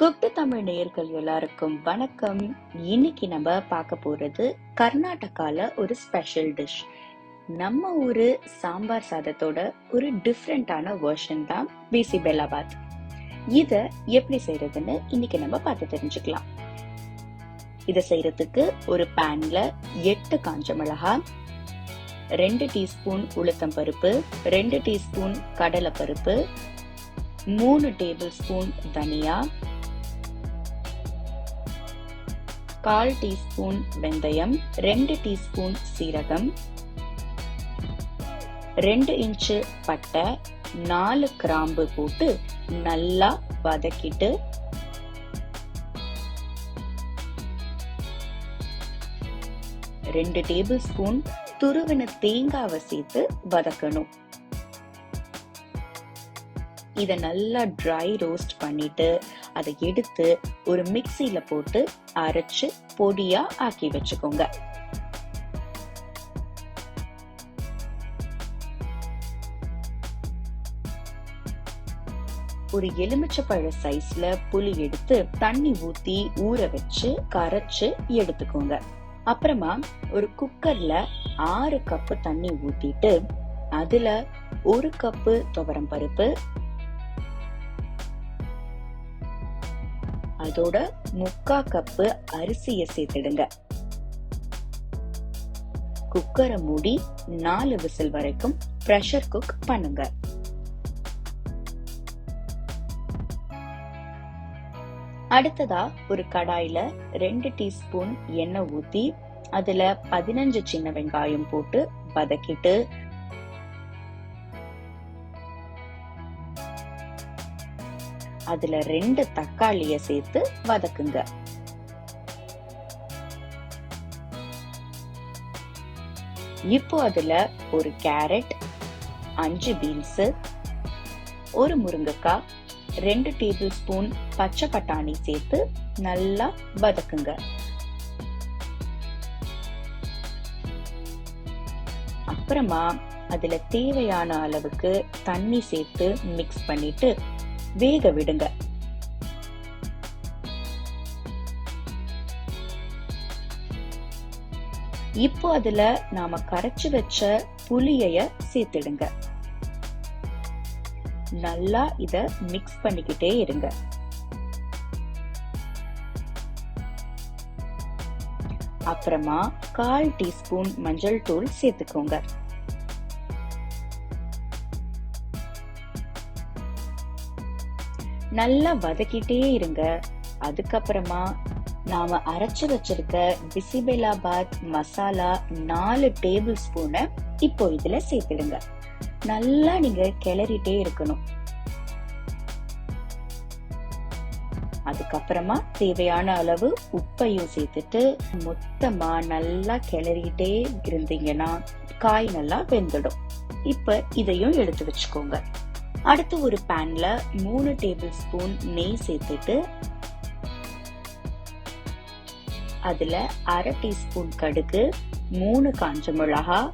குப்டு தமிழ் நேயர்கள் எல்லாருக்கும் வணக்கம். இன்னைக்கு நம்ம பார்க்க போறது கர்நாடகால ஒரு ஸ்பெஷல் டிஷ். நம்ம ஊரு சாம்பார் சாதத்தோட ஒரு டிஃப்ரெண்டான வெர்ஷன் தான் பிசி பெலாபாத். இத எப்படி செய்யறதுன்னு இன்னைக்கு நம்ம பார்த்து தெரிஞ்சுக்கலாம். இத செய்யறதுக்கு ஒரு பேன்ல 8 காஞ்ச மிளகாய், 2 டீஸ்பூன் உளுத்தம் பருப்பு, 2 டீஸ்பூன் கடலை பருப்பு, 3 டேபிள் ஸ்பூன் தனியா, 1/4 டீஸ்பூன் வெந்தயம், 2 டீஸ்பூன் சீரகம், 2 இன்ச்சு பட்டை, 4 கிராம்பு போட்டு நல்லா வதக்கிட்டு ரெண்டு டேபிள் ஸ்பூன் துருவின தேங்காவை சேர்த்து வதக்கணும். இத நல்லா ட்ரை ரோஸ்ட் பண்ணிட்டு அதை எடுத்து ஒரு மிக்சியில போட்டு அரைச்சு பொடியா ஆக்கி வச்சுக்கோங்க. ஒரு எலுமிச்சப்பழ சைஸ்ல புளி எடுத்து தண்ணி ஊத்தி ஊற வச்சு கரைச்சு எடுத்துக்கோங்க. அப்புறமா ஒரு குக்கர்ல 6 கப்பு தண்ணி ஊத்திட்டு அதுல 1 கப்பு துவரம் பருப்பு, அதோட 3/4 கப்பு அரிசியை சேர்த்துடுங்க. குக்கரை மூடி 4 விசில் வரைக்கும் பிரஷர் குக் பண்ணுங்க. அடுத்ததா ஒரு கடாயில 2 டீஸ்பூன் எண்ணெய் ஊத்தி அதுல 15 சின்ன வெங்காயம் போட்டு வதக்கிட்டு அதுல 2 தக்காளிய சேர்த்து வதக்குங்க. இப்போ அதுல ஒரு கேரட், 5 பீன்ஸ், ஒரு முருங்கைக்காய், 2 டேபிள் ஸ்பூன் பச்சை பட்டாணி சேர்த்து நல்லா வதக்குங்க. அப்புறமா அதுல தேவையான அளவுக்கு தண்ணி சேர்த்து மிக்ஸ் பண்ணிட்டு வேக விடுங்க. இப்போ அதுல நாம கரைச்சு வச்ச புளிய சேர்த்துடுங்க. நல்லா இத மிக்ஸ் பண்ணிக்கிட்டே இருங்க. அப்புறமா 1/4 டீஸ்பூன் மஞ்சள் தூள் சேர்த்துக்கோங்க. நல்லா வதக்கிட்டே இருங்க. அதுக்கப்புறமா நாம அரைச்சு வச்சிருக்க பிசி பெலாபாத் மசாலா 4 டேபிள் ஸ்பூனை இப்போ இதுல சேர்த்துடுங்க. நல்லா நீங்க கிளறிட்டே இருக்கணும். அதுக்கப்புறமா தேவையான அளவு உப்பையும் சேர்த்துட்டு மொத்தமா நல்லா கிளறிட்டே இருந்தீங்கன்னா காய் நல்லா வெந்துடும். இப்ப இதையும் எடுத்து வச்சுக்கோங்க. அடுத்து ஒரு பேன்ல 3 டேபிள் ஸ்பூன் நெய் சேர்த்துட்டு அதுல 1/2 டீஸ்பூன் கடுகு, 3 காஞ்ச மிளகாய்,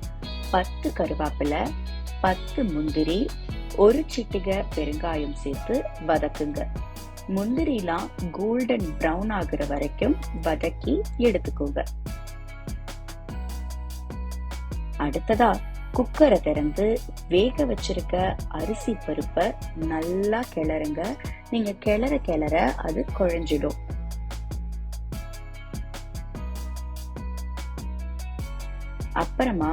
10 கருவேப்பிலை, 10 முந்திரி, 1 சிட்டிகை பெருங்காயம் சேர்த்து வதக்குங்க. முந்திரிலாம் கோல்டன் பிரவுன் ஆகுற வரைக்கும் வதக்கி எடுத்துக்கோங்க. அடுத்ததா குக்கரை திறந்து வேக வச்சிருக்க அரிசி பருப்பை நல்லா கிளறுங்க. நீங்க கிளற கிளற அது குழஞ்சிடும். அப்புறமா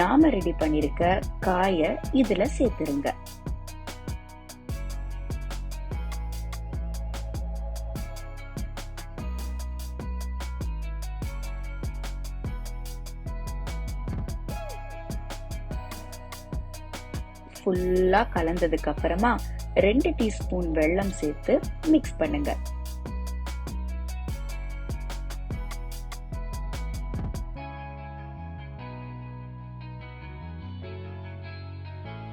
நாம ரெடி பண்ணிருக்க காய இதுல சேர்த்துருங்க. ஃபுல்லா கலந்ததுக்கு அப்புறமா 2 டீஸ்பூன் வெல்லம் சேர்த்து மிக்ஸ் பண்ணுங்க.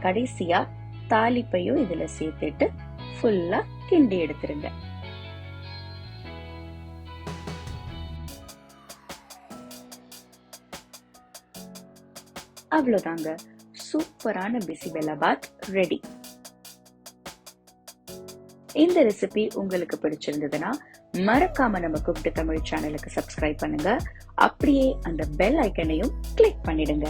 கடைசியா தாளிப்பையும் இதுல சேர்த்துட்டு ஃபுல்லா கிண்டி எடுத்துருங்க. அவ்வளவுதாங்க, சூப்பரான பிசி பெலாபாத் ரெடி. இந்த ரெசிபி உங்களுக்கு பிடிச்சிருந்ததுன்னா மறக்காம நம்ம குக்டு தமிழ் சேனலுக்கு சப்ஸ்கிரைப் பண்ணுங்க. அப்படியே அந்த பெல் ஐக்கனையும் கிளிக் பண்ணிடுங்க.